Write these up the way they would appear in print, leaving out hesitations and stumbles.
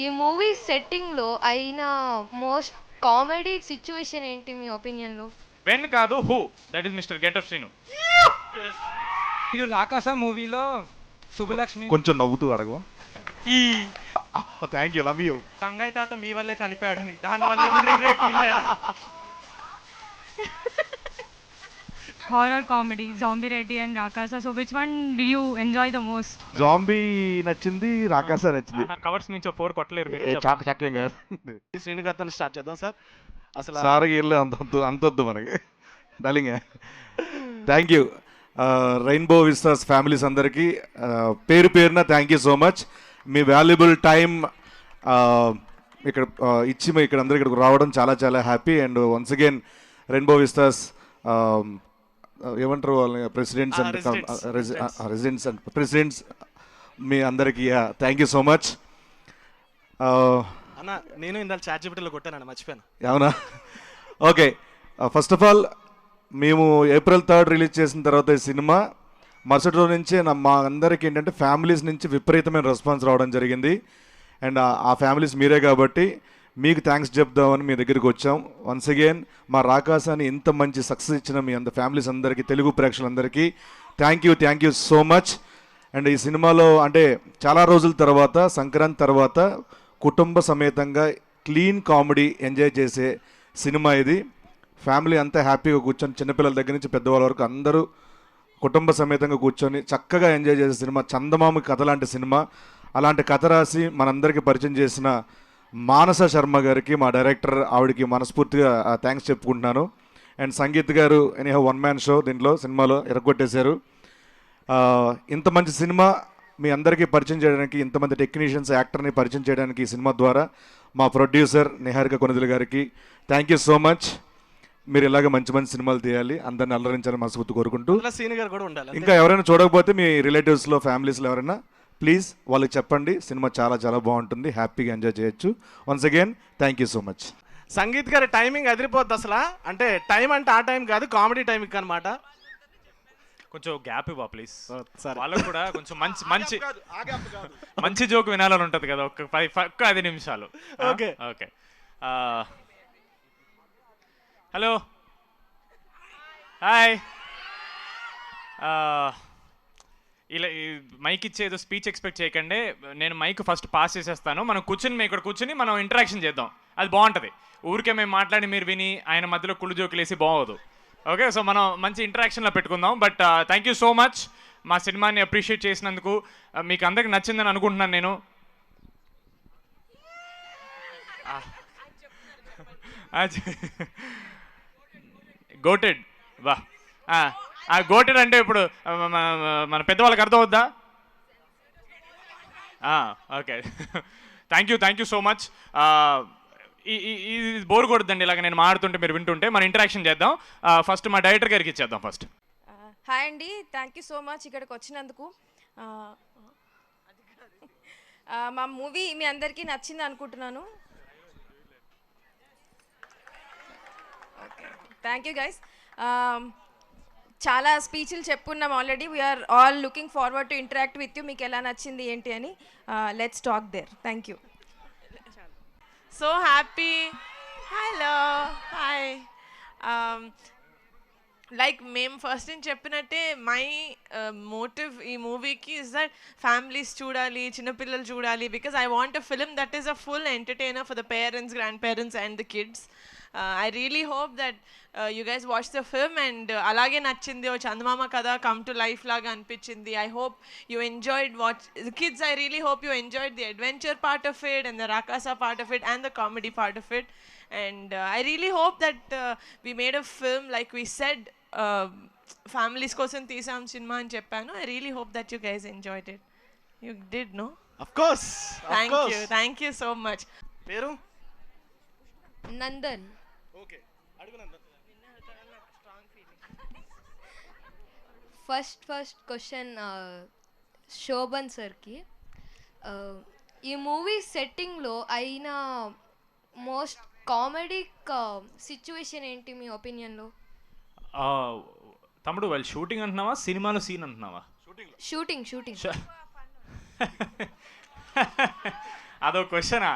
ఈ మూవీ సెట్టింగ్‌లో అయిన most comedy situation ఏంటి మీ ఒపీనియన్‌లో? వెన్ కాదు who, that is mister Getup Srinu. మీరు రాకాస మూవీలో శుభలక్ష్మి కొంచెం నవ్వుతూ అడగవా? ఈ thank you, love you. Sangaiah తాత మీ వల్లే చనిపోయాడని దానివల్ల horror comedy, Zombie Reddy and Rakasa. So which one do you enjoy the most? Zombie నచ్చింది, రాకాస నచ్చింది. కవర్స్ నుంచి 4 కొట్టలేరు మీరు. చక్కగా కాదు శ్రీను గారితో స్టార్ట్ చేద్దాం సార్. అసలు సార్ ఇల్లు అంతొద్దు మనకి darling. Thank you Rainbow Vistas families అందరికీ పేరు పేరున థ్యాంక్ యూ సో మచ్. మీ వాల్యుబుల్ టైం ఇక్కడ ఇచ్చి ఇక్కడ అందరూ ఇక్కడికి రావడం చాలా చాలా happy. And once again Rainbow Vistas ఏమంటారు వాళ్ళని, presidents and residents and presidents మీ అందరికీ థ్యాంక్ యూ సో మచ్. అన్న నేను ఇందాక చాట్ జీపీటీలో కొట్టాను, మర్చిపోయాను. అవునా? ఓకే, ఫస్ట్ ఆఫ్ ఆల్ మేము April 3 రిలీజ్ చేసిన తర్వాత ఈ సినిమా మరుసటి రోజు నుంచే మా అందరికీ ఏంటంటే ఫ్యామిలీస్ నుంచి విపరీతమైన రెస్పాన్స్ రావడం జరిగింది. అండ్ ఆ ఫ్యామిలీస్ మీరే కాబట్టి మీకు థ్యాంక్స్ చెప్దామని మీ దగ్గరికి వచ్చాం. వన్స్ అగైన్ మా రాకాసాని ఇంత మంచి సక్సెస్ ఇచ్చిన మీ ఫ్యామిలీస్ అందరికీ, తెలుగు ప్రేక్షకులందరికీ thank you so much. And ఈ సినిమాలో అంటే చాలా రోజుల తర్వాత, సంక్రాంతి తర్వాత కుటుంబ సమేతంగా క్లీన్ కామెడీ ఎంజాయ్ చేసే సినిమా ఇది. ఫ్యామిలీ అంతా హ్యాపీగా కూర్చొని, చిన్నపిల్లల దగ్గర నుంచి పెద్దవాళ్ళ వరకు అందరూ కుటుంబ సమేతంగా కూర్చొని చక్కగా ఎంజాయ్ చేసే సినిమా. చందమామ కథ లాంటి సినిమా. అలాంటి కథ రాసి మనందరికీ పరిచయం చేసిన మానస శర్మ గారికి, మా డైరెక్టర్, ఆవిడకి మనస్ఫూర్తిగా థ్యాంక్స్ చెప్పుకుంటున్నాను. అండ్ సంగీత్ గారు ఎనీ వన్ మ్యాన్ షో దీంట్లో సినిమాలో ఎరగొట్టేశారు. ఇంత మంచి సినిమా మీ అందరికీ పరిచయం చేయడానికి, ఇంతమంది టెక్నీషియన్స్, యాక్టర్ని పరిచయం చేయడానికి ఈ సినిమా ద్వారా మా ప్రొడ్యూసర్ నిహారిక కొనిదెల గారికి థ్యాంక్ యూ సో మచ్. మీరు ఇలాగ మంచి మంచి సినిమాలు తీయాలి, అందరిని అల్లరించాలని మనస్ఫూర్తి కోరుకుంటూ, శ్రీను గారు కూడా ఉండాలి. ఇంకా ఎవరైనా చూడకపోతే మీ రిలేటివ్స్లో, ఫ్యామిలీస్లో ఎవరైనా ప్లీజ్ వాళ్ళకి చెప్పండి. సినిమా చాలా చాలా బాగుంటుంది, హ్యాపీగా ఎంజాయ్ చేయొచ్చు. Once again thank you so much. Sangeet గారి టైమింగ్ అదిరిపోద్ది అసలు. అంటే టైం అంటే ఆ టైం కాదు, కామెడీ టైమింగ్ అనమాట. కొంచెం గ్యాప్ ఇవ్వ ప్లీజ్. సరే, వాళ్ళకు కూడా కొంచెం మంచి మంచి మంచి జోక్ వినాలని ఉంటుంది కదా. ఒక్క 5 నిమిషాలు. Okay okay. Hello, hi. ఇలా మైక్ ఇచ్చే ఏదో స్పీచ్ ఎక్స్పెక్ట్ చేయకండి. నేను మైక్ ఫస్ట్ పాస్ చేసేస్తాను. మనం ఇక్కడ కూర్చుని మనం ఇంటరాక్షన్ చేద్దాం, అది బాగుంటుంది. ఊరికే మేము మాట్లాడి మీరు విని ఆయన మధ్యలో కుళ్ళు జోకులు వేసి బాగోదు. ఓకే, సో మనం మంచి ఇంటరాక్షన్లో పెట్టుకుందాం. But thank you so much మా సినిమాని అప్రిషియేట్ చేసినందుకు. మీకు అందరికి నచ్చిందని అనుకుంటున్నాను నేను. గోటెడ్ వా. గోటెడ్ అంటే ఇప్పుడు మన పెద్దవాళ్ళకి అర్థం అవుద్దా? Okay, thank you so much. ఈ బోర్ కొడుద్దండి ఇలాగ నేను మాడుతుంటే మీరు వింటుంటే. మన ఇంటరాక్షన్ చేద్దాం. ఫస్ట్ మా డైరెక్టర్ గారికి ఇచ్చేద్దాం ఫస్ట్. హాయ్ అండి, థ్యాంక్ యూ సో మచ్ ఇక్కడికి వచ్చినందుకు. మా మూవీ మీ అందరికీ నచ్చింది అనుకుంటున్నాను. Okay, thank you guys. చాలా స్పీచ్లు చెప్పుకున్నాం already. We are all looking forward to interact with you. మీకు ఎలా నచ్చింది ఏంటి అని. Let's talk there. Thank you. So happy. Hello. Hi. Like మేము ఫస్ట్ నేను చెప్పినట్టే మై మోటివ్ ఈ మూవీకి ఇస్ దట్ ఫ్యామిలీస్ చూడాలి, చిన్నపిల్లలు చూడాలి. Because I want a film that is a full entertainer for the parents, grand parents and the kids. I really hope that you guys watch the film and అలాగే నచ్చింది. ఓ చందమామ కదా come to life లాగా అనిపించింది. I hope you enjoyed watch the kids. I really hope you enjoyed the adventure part of it and the Rakasa part of it and the comedy part of it. And I really hope that we made a film like we said, families కోసం తీసాం cinema అని చెప్పాను. I really hope that you guys enjoyed it. You did, no? of course. Thank you so much. పేరు Nandan. Okay, అడుగు Nandan. First question Shobhan సార్కి. ఈ movie సెట్టింగ్లో అయిన most comedy situation ఏంటి మీ ఒపీనియన్లో? తమ్ముడు వాళ్ళు షూటింగ్ అంటున్నావా, సినిమాలో సీన్ అంటున్నావా? షూటింగ్. అదో క్వశ్చనా?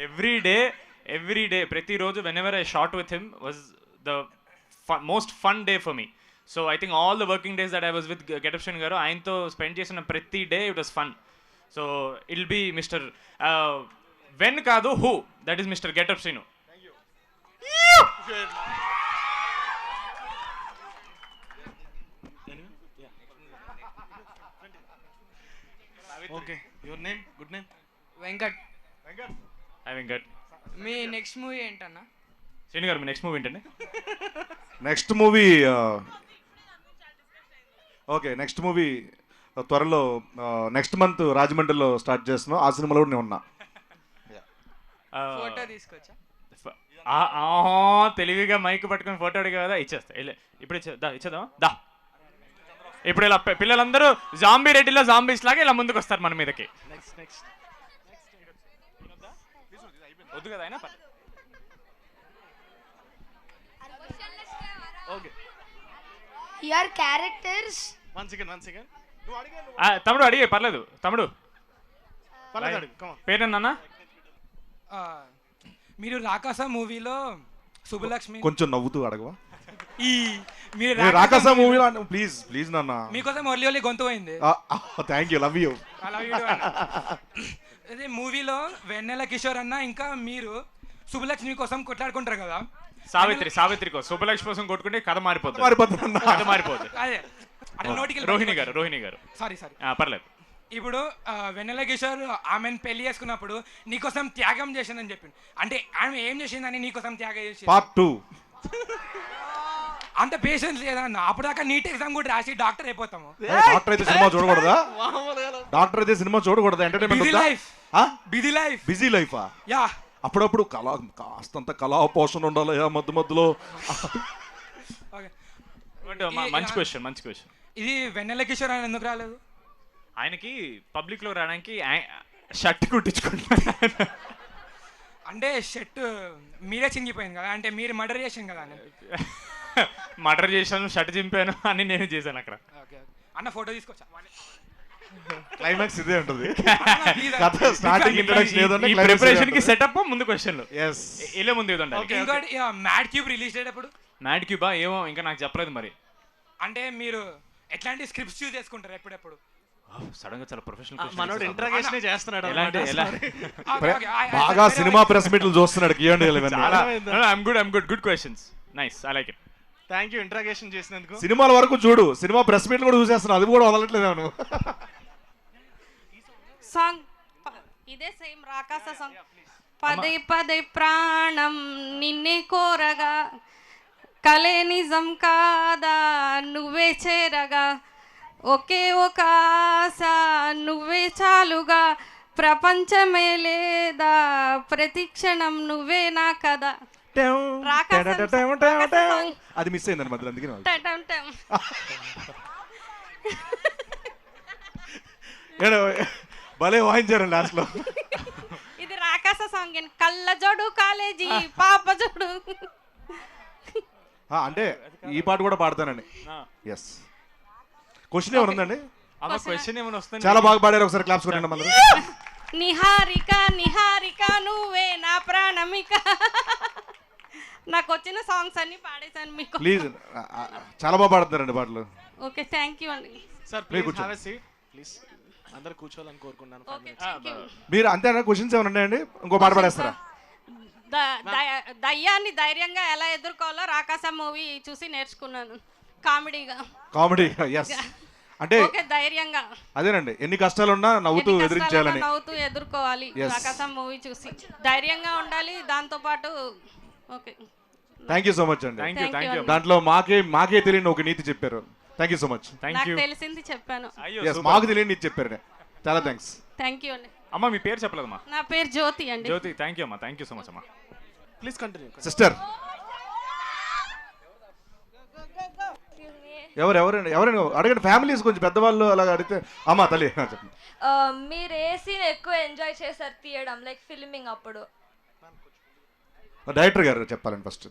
ఎవ్రీ డే ప్రతిరోజు whenever I shot with him was the most fun day for me. So I think all the working days that I was with Getup Srinu garu, ఆయనతో స్పెండ్ చేసిన ప్రతి day it was fun. So I'll be mister when కాదు who, that is mister Getup Srinu. Okay, your name, good name? Venkat. I Venkat. మీ next movie ఏంటన్నా? శ్రీను గారు మీ next movie ఏంటండి? Next movie okay, next movie త్వరలో next month రాజమండ్రిలో start చేస్తున్నాం. ఆ సినిమాలో కూడా నేను ఉన్నా. ఫోటో తీసుకొచ్చా. తెలివిగా మైక్ పట్టుకొని ఫోటో అడిగా కదా, ఇచ్చేస్తా. ఇప్పుడు ఇచ్చేద్దామా? దా. ఇప్పుడు ఇలా పిల్లలందరూ జాంబీ రెడ్డిలో జాంబీస్ లాగా ఇలా ముందుకు వస్తారు మన మీదకి. వద్దు కదా అయినా okay, your characters. One second. తమ్ముడు అడిగే పర్లేదు. తమ్ముడు పర్లేదు, come on. పేరేనా? మీరు రాకాస మూవీలో శుభలక్ష్మి. కొంచెం నవ్వుతూ అడగవా? మీరు రాకాస మూవీలో ప్లీజ్ నాన్న, మీకోసం ఒల్లి గొంతు పోయింది. Thank you, love you. అదే మూవీలో వెన్నెల కిషోర్ అన్న ఇంకా మీరు శుభలక్ష్మి కోసం కొట్లాడుకుంటారు కదా. సావిత్రి కోసం శుభలక్ష్మి కోసం కొట్టుకుంటే కథ మారిపోతుంది. అదే నోటికి రోహిణి గారు సారీ పర్లేదు. ఇప్పుడు వెన్నెల కిషోర్ ఆమెను పెళ్లి చేసుకున్నప్పుడు నీకోసం త్యాగం చేసిందని చెప్పింది. అంటే ఆమె ఏం చేసిందని నీకోసం త్యాగం చేసింది? పార్ట్ 2. అంత పేషెన్స్ లేదన్న. అప్పుడు దాకా నీట్ ఎగ్జామ్ కూడా రాసి డాక్టర్ అయిపోతాము. డాక్టర్ అయితే సినిమా చూడకూడదా? డాక్టర్ అయితే సినిమా చూడకూడదా? Entertainment busy life. యా, అప్పుడప్పుడు కాస్తంత కళా పోషణ ఉండాలి మధ్యలో. మంచి క్వశ్చన్. ఇది వెన్నెల కిషోర్ అని ఎందుకు రాలేదు? ఆయనకి పబ్లిక్ లో రావడానికి షర్ట్ కుట్టించుకుంటున్నాను. అంటే షర్ట్ మీరే చింగిపోయింది కదా, అంటే మీరు మర్డర్ చేసాను కదా. మర్డర్ చేశాను, షర్ట్ చింపాను అని నేను చేశాను అక్కడ. అన్న ఫోటో తీసుకొచ్చా. క్లైమాక్స్ ఇదే ఉంటుంది. కథ స్టార్టింగ్ ఇంట్రడక్షన్ ఏదంటే ప్రిపరేషన్ కి సెటప్ ముందు క్వశ్చన్లు. yes ఇలా ముందు ఏదండి. ఇంకోటి మ్యాడ్ క్యూబ్ రిలీజ్ అయ్యేటప్పుడు. మ్యాడ్ క్యూబా ఏమో ఇంకా నాకు చెప్పలేదు మరి. అంటే మీరు ఎట్లాంటి స్క్రిప్ట్స్ చూస్ చేసుకుంటారు ఎప్పుడెప్పుడు? సడన్ గా చాలా ప్రొఫెషనల్. మనోడు ఇంట్రాగేషన్ చేస్తున్నాడు. బాగా సినిమా ప్రెస్ మీట్లు చూస్తున్నాడు. I'm good questions. Nice, I like it. Thank you interrogation చేసినందుకు. సినిమాల వరకు చూడు, సినిమా ప్రెస్ మీట్లు కూడా చూసేస్తున్నావు, అది కూడా వదలట్లేదు. అవును, సాంగ్ ఇదే సేమ్ రాకాస సాంగ్. పదే ప్రాణం నిన్నే కోరగా, కలే నిజం కాదా నువ్వే చేరగా, ఒకే ఒక ఆశ నువ్వే చాలుగా, ప్రపంచమే లేదా ప్రతిక్షణం నువ్వే నా కదా. అది మిస్ అయిందని మధ్యలో, అందుకే భలే వాయించారు లాస్ట్ లో. ఇది రాకాస సాంగ్. కళ్ళ జోడు కాలేజీ పాప జోడు. అంటే ఈ పాట కూడా పాడతానండి. ఎస్, క్వశ్చన్ ఏమైనా ఉందండి? చాలా బాగా పాడారు, ఒకసారి క్లాప్స్ కొట్టండి అందరూ. నిహారిక నువ్వే నా ప్రాణమిక. నాకు వచ్చిన సాంగ్స్ అన్ని పాడేశాను మీకు. ప్లీజ్, చాలా బాగా పాడుతున్నారండి పాటలు. ఓకే, థ్యాంక్ యూ అండి. Sir please have a seat please. అందరూ కూర్చోవాలని కోరుకుంటున్నాను. మీరు అంతేనా? క్వశ్చన్స్ ఏమైనా ఉన్నాయండి? ఇంకో పాట పాడేస్తారా? దయ్యాన్ని ధైర్యంగా ఎలా ఎదుర్కోవాలో రాకాస మూవీ చూసి నేర్చుకున్నాను. Comedy, yes. అంటే ధైర్యంగా అదేనండి, ఎన్ని కష్టాలున్నా నవ్వుతూ ఎదిరించాలని, నవ్వుతూ ఎదుర్కోవాలి. రాకాస మూవీ చూసి ధైర్యంగా ఉండాలి. దాంతో పాటు okay, thank you so much అండి. Thank you. దాంట్లో మాకే తెలియని ఒక నీతి చెప్పారు. Thank you so much. నాకు తెలిసింది చెప్పాను. మాకు తెలియని నీతి చెప్పారు. చాలా థ్యాంక్స్. థ్యాంక్ యూ అండి. అమ్మా మీ పేరు చెప్పలేదమ్మా? నా పేరు జ్యోతి అండి. జ్యోతి, థ్యాంక్ యూ అమ్మా. థ్యాంక్ యూ సో మచ్ అమ్మా. Please continue sister. ఎవరండి అడగండి. ఫ్యామిలీస్ కొంచెం పెద్దవాళ్ళు అలా అడిగితే. అమ్మా తల్లి చెప్పండి. మీరు ఏ సీన్ ఎక్కువ ఎంజాయ్ చేశారు తీయడం, లైక్ ఫిల్మింగ్ అప్పుడు? డైరెక్టర్ గారు చెప్పాలండి ఫస్ట్.